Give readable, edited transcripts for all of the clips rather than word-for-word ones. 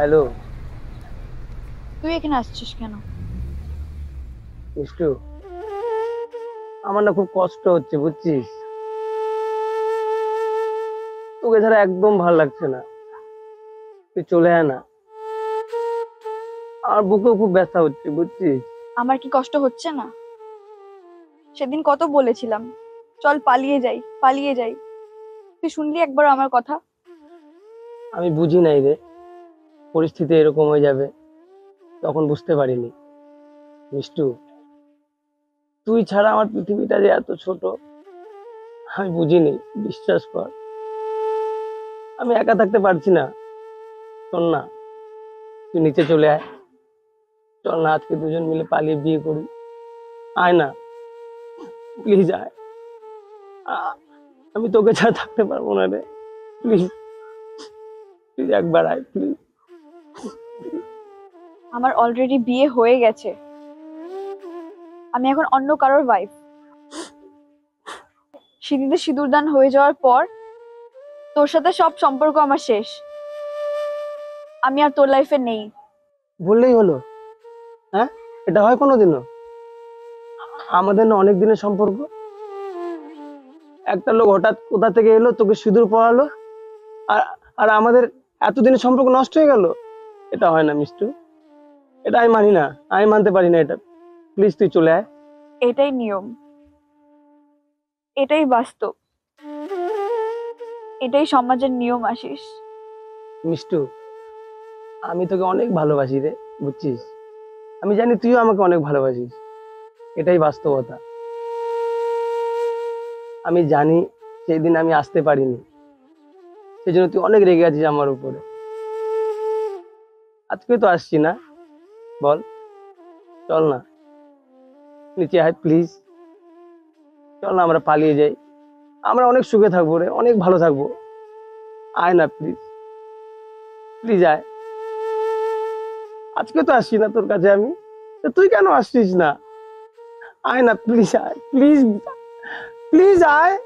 Hello. তুই এখানে আসছিস কেন? মিষ্টু, আমার না খুব কষ্ট হচ্ছে বুঝছিস। তোকে ছাড়া একদম ভালো লাগছে না। তুই চলে আয় না। আমার বুকেও খুব ব্যথা হচ্ছে বুঝছিস। আমার কি কষ্ট হচ্ছে না? সেদিন কত বলেছিলাম, চল পালিয়ে যাই পালিয়ে যাই। তুই শুনলি একবার আমার কথা? আমি বুঝি নাই রে, পরিস্থিতি এরকম হয়ে যাবে তখন বুঝতে পারিনি। মিষ্টু, তুই ছাড়া আমার পৃথিবীটা যে এত ছোট আমি বুঝিনি। বিশ্বাস কর, আমি একা থাকতে পারছি না। শোন না, তুই নিচে চলে আয়। চল না, আজকে দুজন মিলে পালিয়ে বিয়ে করি। আয় না, প্লিজ আয়। আ- আমি তোকে ছাড়া থাকতে পারবো না রে। প্লিজ, প্লিজ একবার আয় প্লিজ। আমার অলরেডি বিয়ে হয়ে গেছে। আমি এখন অন্য কারোর ওয়াইফ। সিঁদুরে সিঁদুরদান হয়ে যাওয়ার পর তোর সাথে সব সম্পর্ক আমার শেষ। আমি আর তোর লাইফে নেই। বললেই হলো? হ্যাঁ, এটা হয় কোনোদিনও? আমাদের না অনেক দিনের সম্পর্ক। একটা লোক হঠাৎ কোথা থেকে এলো, তোকে সিঁদুর পরালো, আর আর আমাদের এতদিনের সম্পর্ক নষ্ট হয়ে গেল। এটা হয় না মিষ্টু, এটা আমি মানি না। আমি মানতে পারি না এটা। প্লিজ তুই চলে আয়। এটাই নিয়ম, এটাই বাস্তব, এটাই সমাজের নিয়ম আশিস। মিষ্টু, আমি তোকে অনেক ভালোবাসি রে, বুঝছিস। আমি জানি তুইও আমাকে অনেক ভালোবাসিস। এটাই বাস্তবতা। আমি জানি সেই দিন আমি আসতে পারিনি, সেই জন্য তুই অনেক রেগে আছিস আমার উপরে। আজকে তো আসছি না, বল। চল না, নিচে আয় প্লিজ। চল না, আমরা পালিয়ে যাই। আমরা অনেক সুখে থাকবো রে, অনেক ভালো থাকবো। আয় না প্লিজ, প্লিজ আয়। আজকে তো আসছি না তোর কাছে আমি, তো তুই কেন আসছিস না? আয় না প্লিজ, আয় প্লিজ, প্লিজ আয়।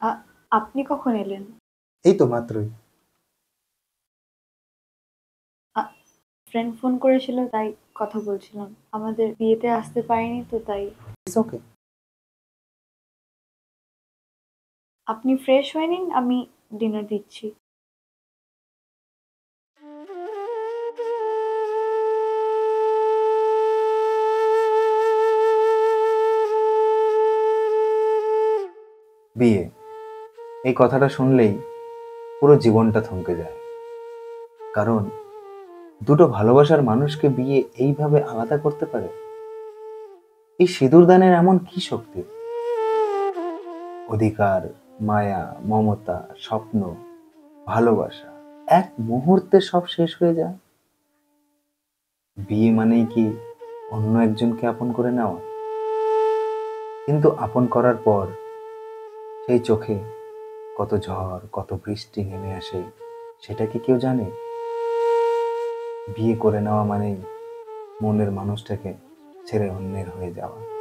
আ- আপনি কখন এলেন? এই তো মাত্রই। ফ্রেন্ড ফোন করেছিল, তাই কথা বলছিলাম। আমাদের বিয়েতে আসতে পারিনি তো তাই। It's okay. আপনি ফ্রেশ হয়ে নিন, আমি ডিনার দিচ্ছি। বিয়ে, এই কথাটা শুনলেই পুরো জীবনটা থমকে যায়। কারণ দুটো ভালোবাসার মানুষকে বিয়ে এইভাবে আলাদা করতে পারে। এই সিঁদুরদানের এমন কি শক্তি? অধিকার, মায়া, মমতা, স্বপ্ন, ভালোবাসা এক মুহূর্তে সব শেষ হয়ে যায়। বিয়ে মানেই কি অন্য একজনকে আপন করে নেওয়া? কিন্তু আপন করার পর সেই চোখে কত ঝড়, কত বৃষ্টি নেমে আসে, সেটা কি কেউ জানে? বিয়ে করে নেওয়া মানেই মনের মানুষটাকে ছেড়ে অন্যের হয়ে যাওয়া।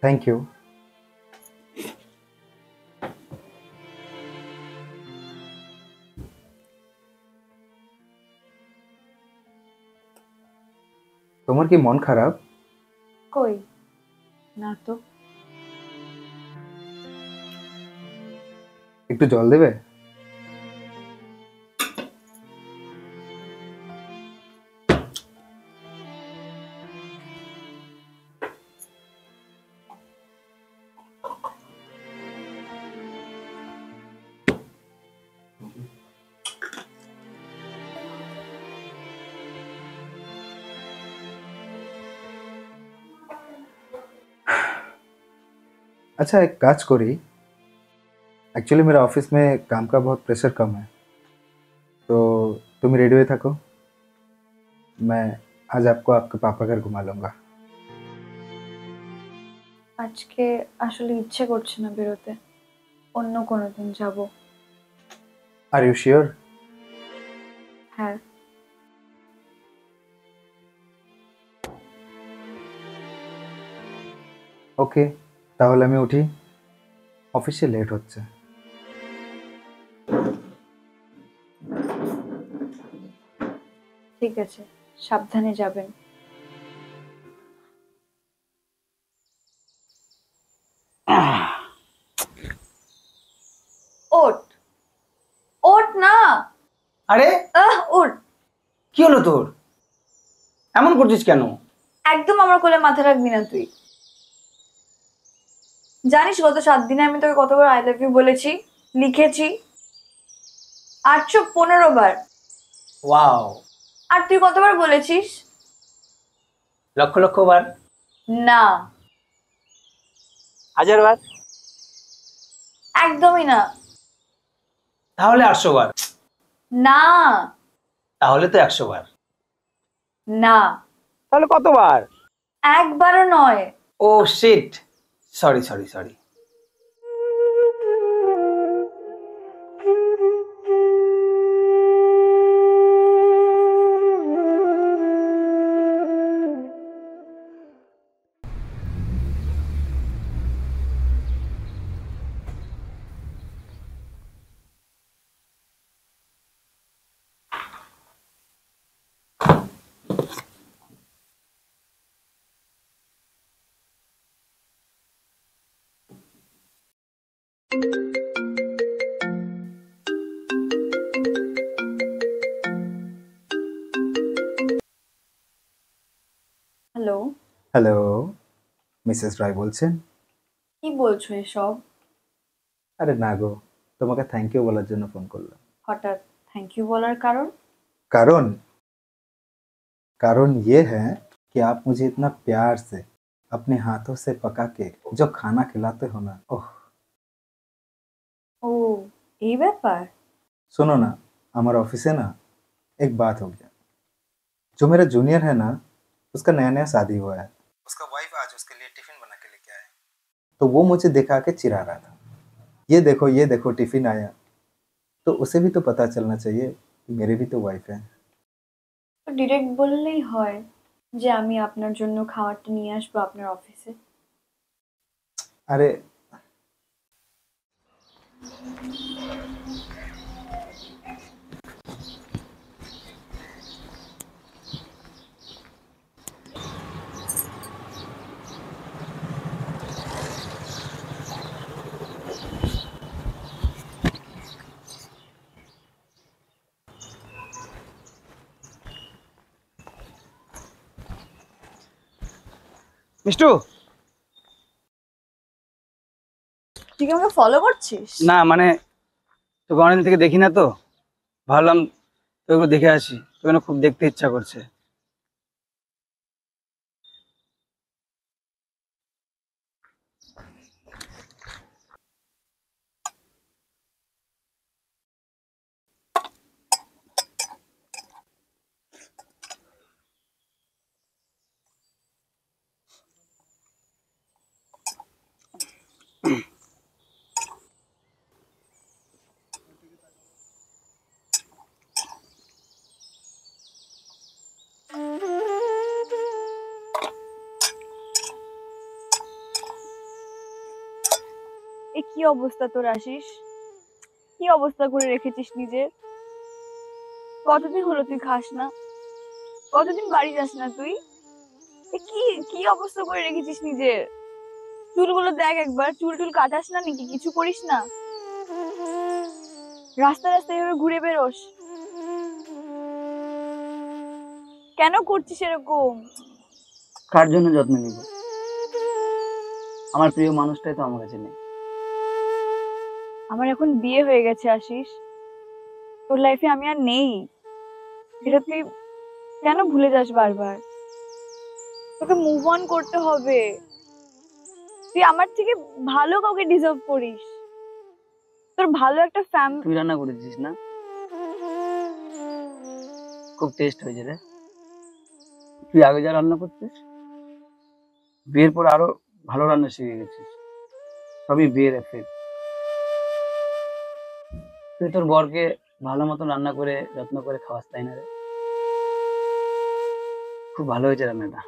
Thank you. তোমার কি মন খারাপ? কই না তো। একটু জল দেবে? अच्छा, एक काज करी। एक्चुअली मेरा ऑफिस में काम का बहुत प्रेशर कम है, तो तुम रेडी हुए थको, मैं आज आपको आपके पापा घर घुमा लूँगा। আজকে আসলে ইচ্ছে করছে না বেরোতে, অন্য কোনো দিন যাব। Are you sure? হ্যাঁ। ওকে, তাহলে আমি উঠি, অফিসে লেট হচ্ছে। ঠিক আছে, সাবধানে যাবেন। ওঠ ওঠ না। আরে ওঠ। কি হলো তোর? এমন করছিস কেন? একদম আমার কোলে মাথা রাখবি না তুই। জানিস গত 7 দিনে আমি তোকে কতবার আই লাভ ইউ বলেছি, লিখেছি? 815 বার। ওয়াও, আর তুই কতবার বলেছিস? লক্ষ লক্ষ বার। না, 1000 বার। একদমই না। তাহলে 800 বার। না তাহলে তো 100 বার। না, তাহলে কতবার? একবারও নয়। Oh shit, sorry sorry sorry. Hello, hello, Mrs Roy বলছেন? কি বলছো এসব? আরে না গো, তোমাকে থ্যাংক ইউ বলার জন্য ফোন করলাম। হঠাৎ থ্যাংক ইউ বলার কারণ? कारण कारण ये है कि आप मुझे इतना प्यार से अपने हाथों से पका के जो खाना खिलाते हो ना, ओह। ও এই ব্যাপার। सुनो ना, हमारे ऑफिस से ना एक बात हो गया। जो मेरा जूनियर है ना, उसका नया नया शादी हुआ है, उसका वाइफ आज उसके लिए टिफिन बना के लेके आए, तो वो मुझे दिखा के चिढ़ा रहा था, ये देखो टिफिन आया। तो उसे भी तो पता चलना चाहिए कि मेरे भी तो वाइफ है। তো ডিরেক্ট বললেই হয় যে আমি আপনার জন্য খাবারটা নিয়ে আসবো আপনার অফিসে। अरे মিষ্টু, তুই কি আমাকে ফলো করছিস? না মানে তোকে অনেকদিন থেকে দেখি না, তো ভাবলাম তোকে দেখে আসি, তোকে না খুব দেখতে ইচ্ছা করছে। এ কি অবস্থা তোর আশিস? কি অবস্থা করে রেখেছিস নিজের? কতদিন হলো তুই খাস না? কতদিন বাড়ি যাস না তুই? এ কি কি অবস্থা করে রেখেছিস নিজের? চুলগুলো দেখ একবার, চুল টুল কাটাস না নাকি? কিছু করিস না? রাস্তায় রাস্তায় এভাবে ঘুরে বেরোস, কেন করছিস এরকম? কার জন্য যত্ন নিব? আমার প্রিয় মানুষটাই তো আমার কাছে নেই। আমার এখন বিয়ে হয়ে গেছে আশিস, তোর লাইফে আমি আর নেই। এটা তুই কেন ভুলে যাস বারবার? তোকে মুভ অন করতে হবে। তুই আমার থেকে ভালো কাউকে ডিজার্ভ করিস। তোর ভালো একটা তুই রান্না করেছিস না? খুব টেস্ট হয়েছে রে। তুই আগে যা রান্না করতিস, বিয়ের পর আরো ভালো রান্না শিখে গেছিস। সবই বিয়ের এফেক্ট। তুই তোর বরকে ভালো মতন রান্না করে যত্ন করে খাওয়াস, তাই না রে? খুব ভালো হয়েছে রান্নাটা।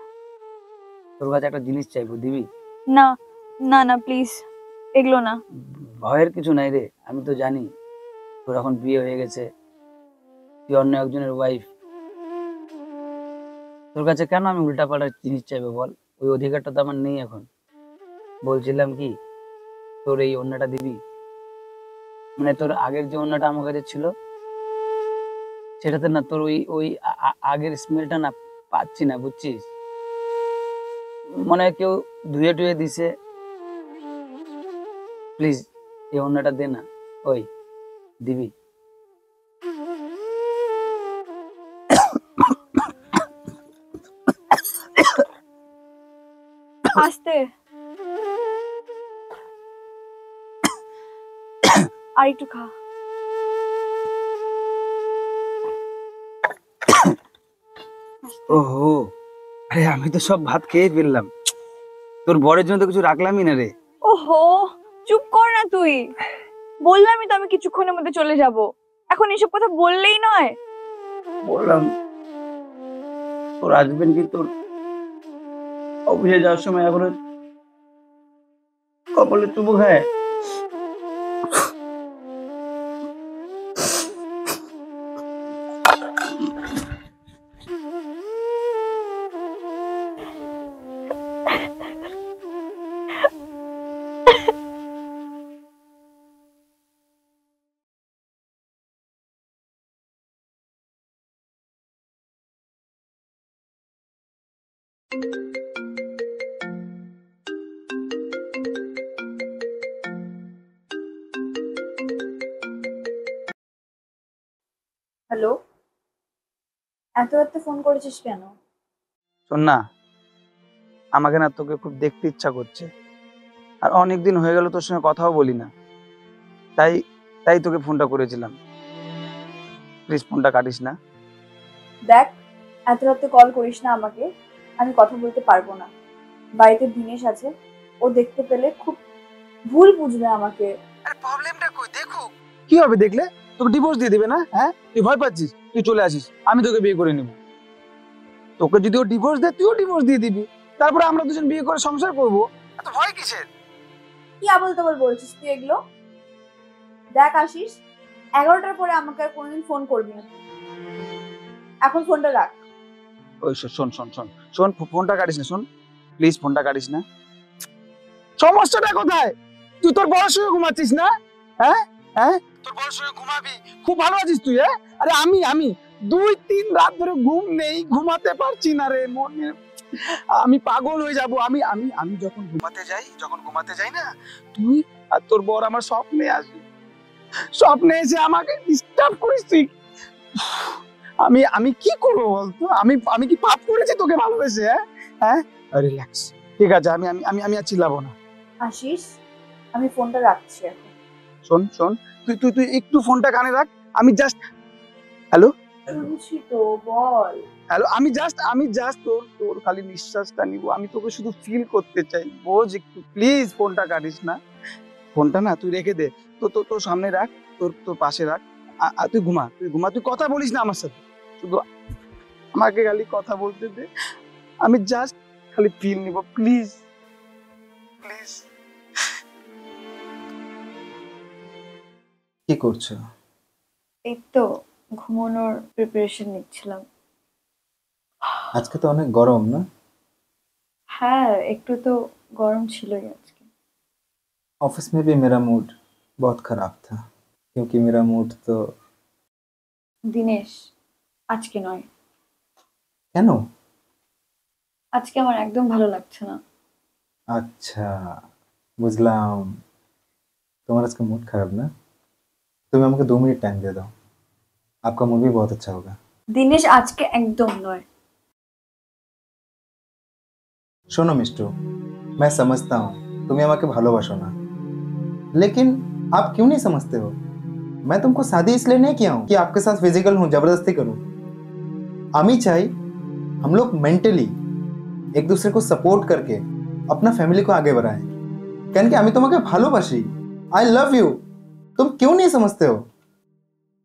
তোর কাছে একটা জিনিস চাইবো, দিবি? না না না প্লিজ, এগুলো না। ভয়ের কিছু নাই রে, আমি তো জানি তোর এখন বিয়ে হয়ে গেছে, তুই অন্য একজনের ওয়াইফ। তোর কাছে কেন আমি উল্টাপাল্টা জিনিস চাইবো বল? ওই অধিকারটা তো আমার নেই এখন। বলছিলাম কি, তোর এই অন্যটা দিবি? মানে তোর আগের যে অন্যটা আমার কাছে ছিল, সেটাতে না তোর ওই ওই আগের স্মেলটা না পাচ্ছি না, বুঝছিস? মনে হয় কেউ ধুয়ে টুয়ে দিছে। প্লিজ এই অন্যটা দে না। ওই, দিবি? আস্তে, আর একটু খা। ওহো, আরে আমি তো সব ভাত খেয়ে ফেললাম। তোর বরের জন্য তো কিছু রাখলামই না রে। ওহো, চুপ কর না তুই। বললামই তো আমি কিছুক্ষণের মধ্যে চলে যাব। এখন এসব কথা বললেই নয়। বললাম তোর হাজবেন্ড কি তোর অফিসে যাওয়ার সময় এখনো কপালে চুমু খায়? হ্যালো, এত রাতে ফোন করেছিস কেন? শোন না, আমাকে না তোকে খুব দেখতে ইচ্ছা করছে। আর অনেকদিন হয়ে গেল তোর সঙ্গে কথাও বলি না। তাই তাই তোকে ফোনটা করেছিলাম। প্লিজ ফোনটা কাটিস না। দেখ, এত রাতে কল করিস না আমাকে, আমি কথা বলতে পারবো না। বাড়িতে দিনেশ আছে, ও দেখতে পেলে খুব ভুল বুঝবে আমাকে। আরে প্রবলেমটা কই দেখো। কি হবে দেখলে? তোকে ডিভোর্স দিয়ে দিবে না? হ্যাঁ, তুই ভয় পাচ্ছিস? তুই চলে আসিস, আমি তোকে বিয়ে করে নেব। তোকে যদি ও ডিভোর্স দেয়, তুইও ডিভোর্স দিয়ে দিবি। তারপরে আমরা দুজন বিয়ে করে সংসার করব। এত ভয় কিসের? কি আবল তাবল বলছিস তুই এগুলো? দেখ আশিস, 11টার পরে আমাকে আর কোনোদিন ফোন করবি না। এখন ফোনটা রাখ। ওই শোন শোন শোন শোন, ফোনটা কাটিস না, শোন প্লিজ, ফোনটা কাটিস না। সমস্যাটা কোথায়? তুই তোর বড় সঙ্গে ঘুমাচ্ছিস না? হ্যাঁ হ্যাঁ, তোর বড় সঙ্গে ঘুমাবি, খুব ভালো আছিস তুই। হ্যাঁ, আরে আমি 2-3 রাত ধরে ঘুম নেই, ঘুমাতে পারছি না রে। মনে আমি পাগল হয়ে যাব। আমি আমি আমি যখন ঘুমাতে যাই না, তুই আর তোর বর আমার স্বপ্নে আসবি। স্বপ্নে এসে আমাকে ডিস্টার্ব করিস তুই। আমি আমি কি করবো বলতো? আমি কি পাপ করেছি তোকে ভালোবেসে? হ্যাঁ হ্যাঁ, রিল্যাক্স, ঠিক আছে। আমি আমি আমি আমি আর চিল্লাবো না। আশিস, আমি ফোনটা রাখছি এখন। শোন শোন, তুই তুই তুই একটু ফোনটা কানে রাখ। আমি জাস্ট, হ্যালো শুনছি তো, বল। হ্যালো, আমি জাস্ট তোর তোর খালি নিঃশ্বাসটা নিব। আমি তোকে শুধু ফিল করতে চাই, বোঝ একটু। প্লিজ ফোনটা কাটিস না। ফোনটা না তুই রেখে দে, তো তো তোর সামনে রাখ, তোর তোর পাশে রাখ। তুই ঘুমা, তুই কথা বলিস না আমার সাথে, শুধু আমাকে খালি কথা বলতে দে। আমি জাস্ট খালি ফিল নিব, প্লিজ প্লিজ। কি করছো? এই তো ঘুমানোর প্রিপারেশন নিচ্ছিলাম। আজকে তো অনেক গরম না? হ্যাঁ, একটু তো গরম ছিলই আজকে। ऑफिस में भी मेरा मूड बहुत खराब था, क्योंकि मेरा मूड तो। দিনেশ, আজকে নয়। কেন? আজকে আমার একদম ভালো লাগছে না। আচ্ছা, বুঝলাম। তোমার আজকে मूड खराब ना? তুমি আমাকে 2 मिनट टाइम दे दो, आपका मूड भी बहुत अच्छा होगा। দিনেশ, আজকে একদম নয়। শোনো মিষ্টু, मैं समझता हूँ তুমি আমাকে ভালোবাসো না, लेकिन आप क्यों नहीं समझते हो? मैं तुमको शादी इसलिए नहीं किया हूँ कि आपके साथ फिजिकल हूँ, जबरदस्ती करूँ। আমি চাই हम लोग मेंटली एक दूसरे को सपोर्ट करके अपना फैमिली को आगे बढ़ाएं। কেন কি আমি তোমাকে ভালোবাসি, आई लव यू। तुम क्यों नहीं समझते हो?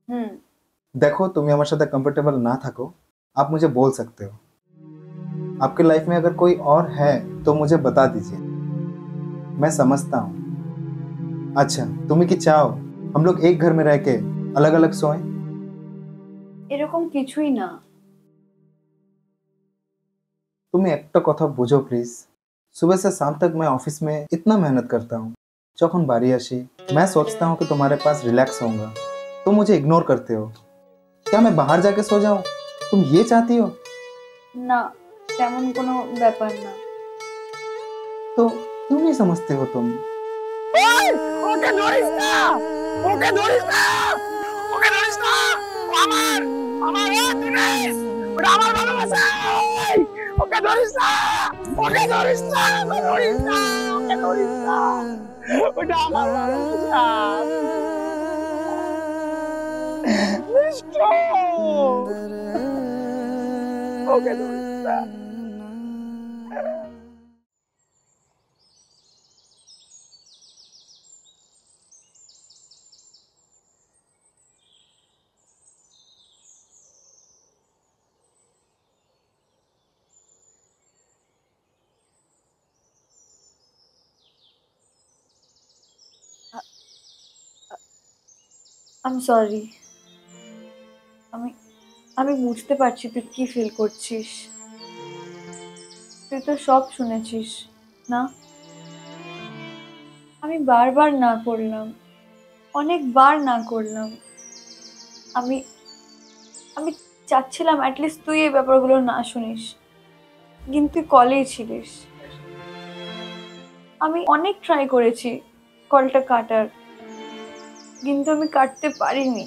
হুম। देखो, তুমি আমার সাথে कंफर्टेबल ना থাকো, आप मुझे बोल सकते हो। आपके लाइफ में अगर कोई और है तो मुझे बता दीजिए, मैं समझता हूँ। अच्छा, তুমি কি চাও हम लोग एक घर में रह के अलग अलग सोएं? এরকম কিছুই না। তুমি একটা কথা বুঝো প্লিজ, सुबह से शाम तक मैं ऑफिस में इतना मेहनत करता हूँ, যখন বাড়ি আসি मैं सोचता हूँ कि तुम्हारे पास रिलैक्स होऊंगा, तुम मुझे इग्नोर करते हो। क्या मैं बाहर जाके सो जाऊं? तुम ये चाहती हो? না, তেমন কোনো ব্যাপার না। तो क्यों नहीं समझते हो तुम? ওই, ওকে ধরিস না, ওকে ধরিস না, ওকে ধরিস না। ও আমার, আমার ও দিনেশ, ওটা আমার ভালোবাসা। ওই, ওকে ধরিস না, ওকে ধরিস না, ওকে ধরিস না, ওকে ধরিস না, ওটা আমার ভালোবাসা। মিষ্টু, ওকে ধরিস না। I am sorry. আমি আমি বুঝতে পারছি তুই কি ফিল করছিস। তুই তো সব শুনেছিস না? আমি বারবার না করলাম, অনেকবার না করলাম। আমি আমি চাচ্ছিলাম অ্যাটলিস্ট তুই এই ব্যাপারগুলো না শুনিস, কিন্তু তুই কলেই ছিলিস। আমি অনেক ট্রাই করেছি কলটা কাটার, কিন্তু আমি কাটতে পারিনি।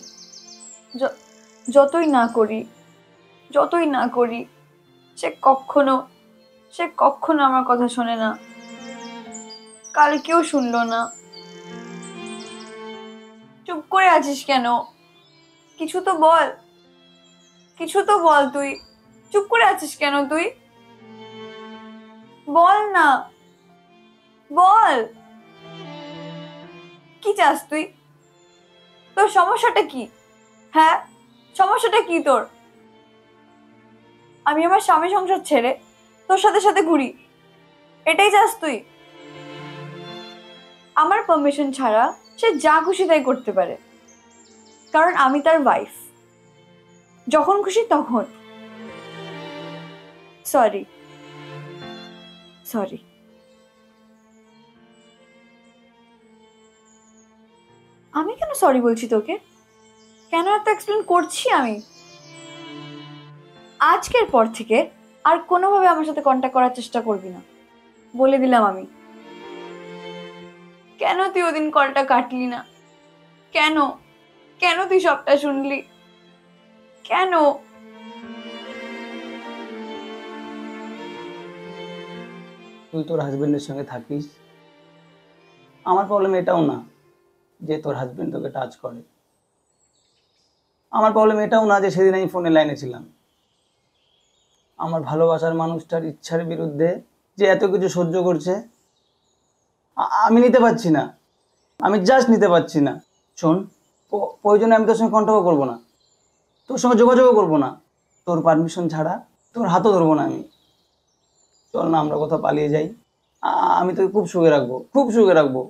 য- যতই না করি, যতই না করি, সে কখনো আমার কথা শোনে না। কালকেও শুনলো না। চুপ করে আছিস কেন? কিছু তো বল, কিছু তো বল। তুই চুপ করে আছিস কেন? তুই বল না, বল। কি চাস তুই? তোর সমস্যাটা কি? হ্যাঁ, সমস্যাটা কি তোর? আমি আমার স্বামী সংসার ছেড়ে তোর সাথে সাথে ঘুরি, এটাই চাস তুই? আমার পারমিশন ছাড়া সে যা খুশি তাই করতে পারে, কারণ আমি তার ওয়াইফ। যখন খুশি তখন। Sorry, sorry. আমি কেন সরি বলছি তোকে? কেন এত এক্সপ্লেন করছি আমি? আজকের পর থেকে আর কোনোভাবে আমার সাথে কন্ট্যাক্ট করার চেষ্টা করবি না, বলে দিলাম আমি। কেন তুই ওদিন কলটা কাটলি না? কেন? কেন তুই সবটা শুনলি? কেন? তুই তোর হাজবেন্ডের সঙ্গে থাকিস, আমার প্রবলেম এটাও না যে তোর হাজবেন্ড তোকে টাচ করে। আমার প্রবলেম এটাও না যে সেদিন আমি ফোনে লাইনে ছিলাম। আমার ভালোবাসার মানুষটার ইচ্ছার বিরুদ্ধে যে এত কিছু সহ্য করছে, আমি নিতে পারছি না। আমি জাস্ট নিতে পারছি না। শোন, প্রয়োজনে আমি তোর সঙ্গে কন্ট্যাক্টও করবো না, তোর সঙ্গে যোগাযোগও করবো না, তোর পারমিশন ছাড়া তোর হাতও ধরবো না আমি। চল না, আমরা কোথাও পালিয়ে যাই। আমি তোকে খুব সুখে রাখবো, খুব সুখে রাখবো।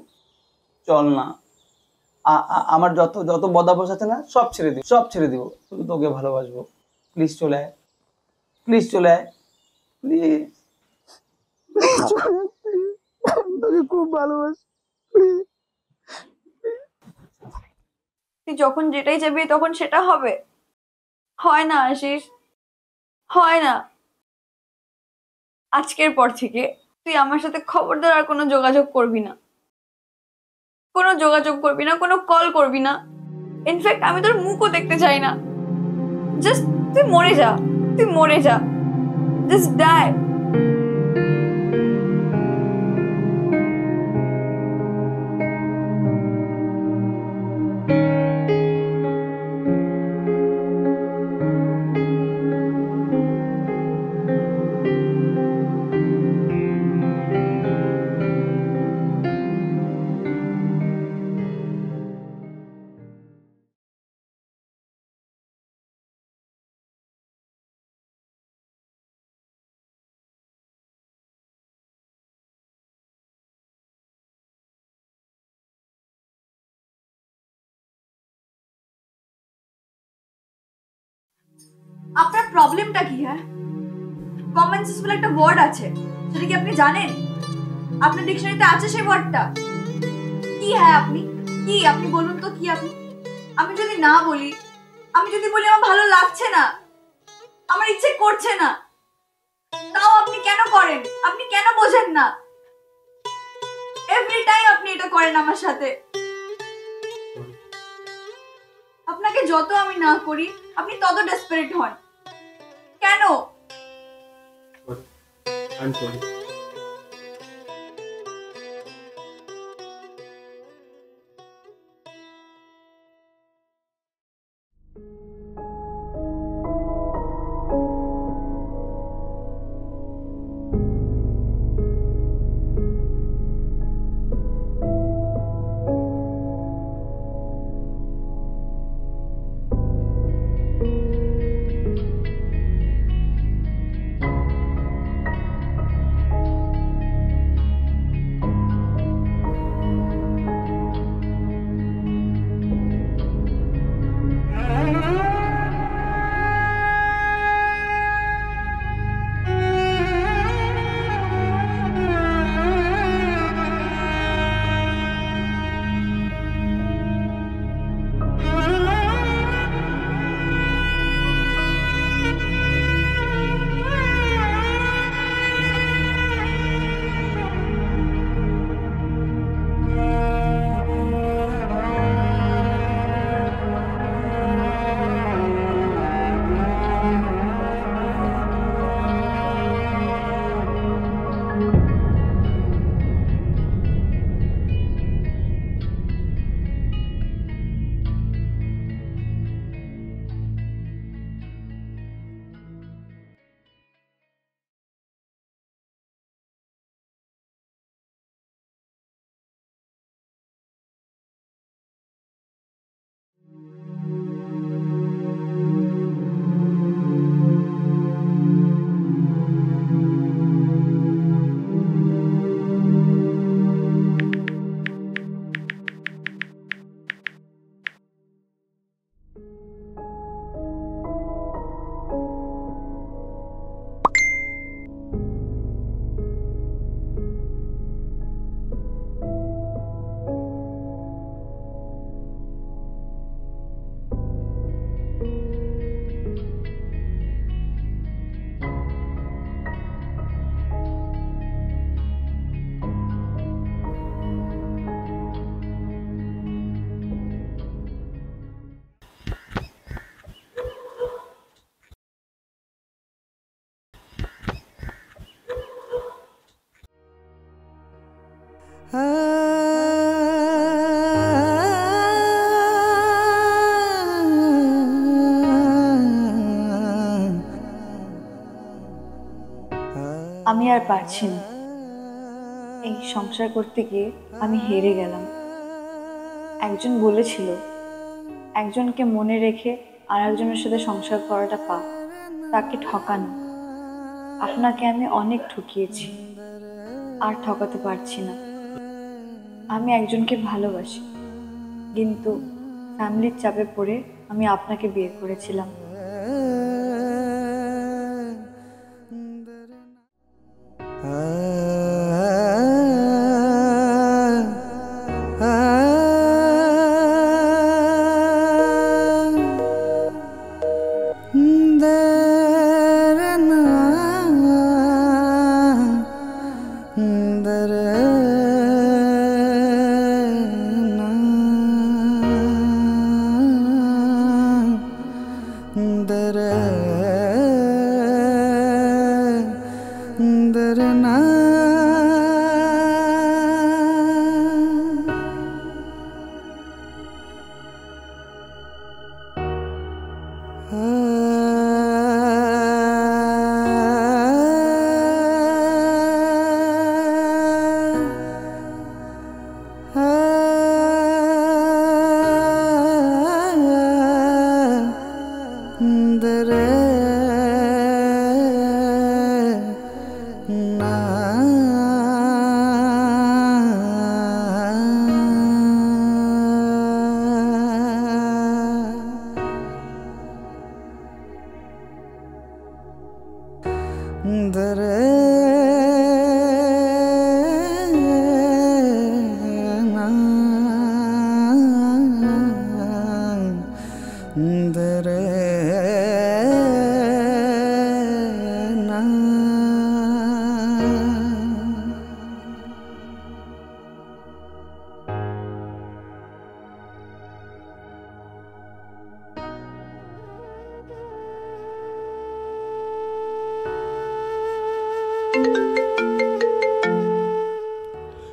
চল না। আমার যত যত বদাবস আছে না সব ছেড়ে দিব, সব ছেড়ে দিব, শুধু তোকে ভালোবাসবো। প্লিজ চলে আয়, প্লিজ চলে আয়, প্লিজ। তোকে খুব ভালোবাসি, প্লিজ। তুই যখন যেটাই চাইবি তখন সেটা হবে? হয় না আশিস, হয় না। আজকের পর থেকে তুই আমার সাথে খবরদার আর কোনো যোগাযোগ করবি না, কোনো যোগাযোগ করবি না, কোনো কল করবি না। ইনফ্যাক্ট আমি তোর মুখও দেখতে চাই না। জাস্ট তুই মরে যা, তুই মরে যা, জাস্ট ডাই। আপনার প্রবলেমটা কি? হ্যাঁ, কমন সেন্স বলে একটা ওয়ার্ড আছে, সেটা কি আপনি জানেন? আপনার ডিকশনারিতে আছে সেই ওয়ার্ডটা? কি হ্যাঁ আপনি কি, আপনি বলুন তো কি আপনি? আমি যদি না বলি, আমি যদি বলি আমার ভালো লাগছে না, আমার ইচ্ছে করছে না, তাও আপনি কেন করেন? আপনি কেন বোঝেন না? এভরি টাইম আপনি এটা করেন আমার সাথে। আপনাকে যত আমি না করি আপনি তত ডেসপারেট হন কেন? I'm sorry. আমি আর পারছি না, এই সংসার করতে গিয়ে আমি হেরে গেলাম। একজন বলেছিল একজনকে মনে রেখে আর একজনের সাথে সংসার করাটা পাপ, তাকে ঠকানো। আপনাকে আমি অনেক ঠকিয়েছি, আর ঠকাতে পারছি না। আমি একজনকে ভালোবাসি, কিন্তু ফ্যামিলির চাপে পড়ে আমি আপনাকে বিয়ে করেছিলাম।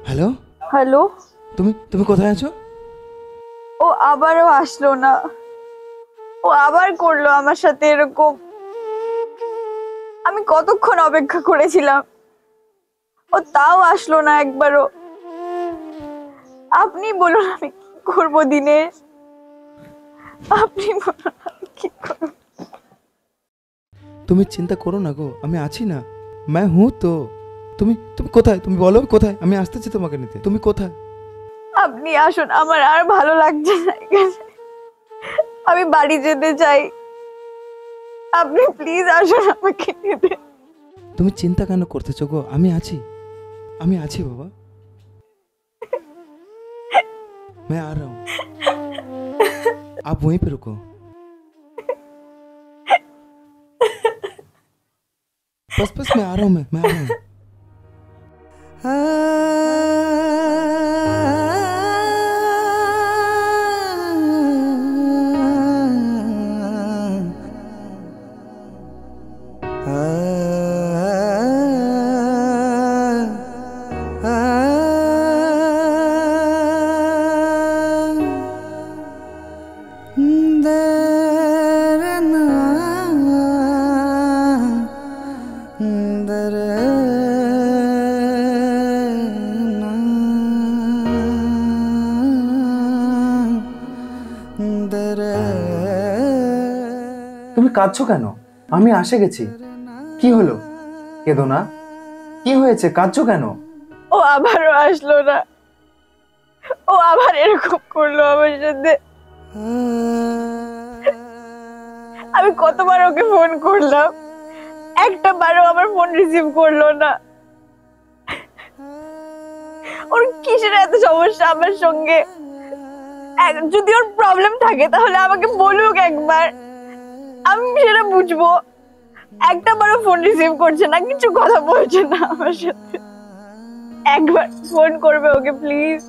Hello, hello. তুমি তুমি কোথায় আছো? ও আবারও আসলো না, ও আবার করলো আমার সাথে এরকম। আমি কতক্ষণ অপেক্ষা করেছিলাম, ও তাও আসলো না একবারও। আপনি বলুন আমি কি করবো দিনেশ, আপনি বলুন আমি কি করবো। তুমি চিন্তা করো না গো, আমি আছি না, मैं हूँ তো। তুমি তুমি কোথায়, তুমি বলো কোথায়, আমি আসতেছি তোমাকে নিতে। তুমি কোথায়? আপনি আসুন, আমার আর ভালো লাগছে না এখানে, আমি বাড়ি যেতে চাই। আপনি প্লিজ আসুন আমাকে নিতে। তুমি চিন্তা কেন করতেছো গো, আমি আছি, আমি আছি বাবা। मैं आ रहा हूँ, आप वहीं पे रुको। बस बस मैं आ रहा हूँ, मैं आ रहा हूँ। তুমি কাঁদছো কেন? আমি আসে গেছি। কি হলো? কেঁদো না। কি হয়েছে, কাঁদছো কেন? ও আবারও আসলো না, ও আবার এরকম করলো আমার সাথে। আমি কতবার ওকে ফোন করলাম, একটা বারও আমার ফোন রিসিভ করলো না। ওর কিসের এত সমস্যা আমার সঙ্গে? যদি ওর প্রবলেম থাকে তাহলে আমাকে বলুক একবার, আমি সেটা বুঝবো। একটা বারও ফোন রিসিভ করছে না, কিছু কথা বলছে না আমার সাথে। একবার ফোন করবে ওকে প্লিজ,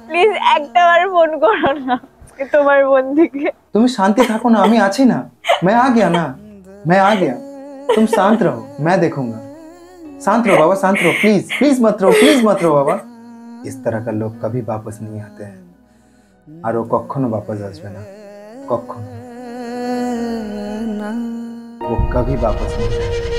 প্লিজ একটা বার ফোন করো না তোমার বন্ধুকে। তুমি শান্তি থাকো না, আমি আছি না। मैं आ गया ना, मैं आ गया। तुम शांत रहो, मैं देखूंगा। शांत रहो बाबा, शांत रहो। प्लीज प्लीज मत रहो, प्लीज मत रहो बाबा। इस तरह का लोग कभी वापस नहीं आते हैं, और वो कखनो वापस আসবে না, কখনো। वो कभी वापस नहीं आएगा।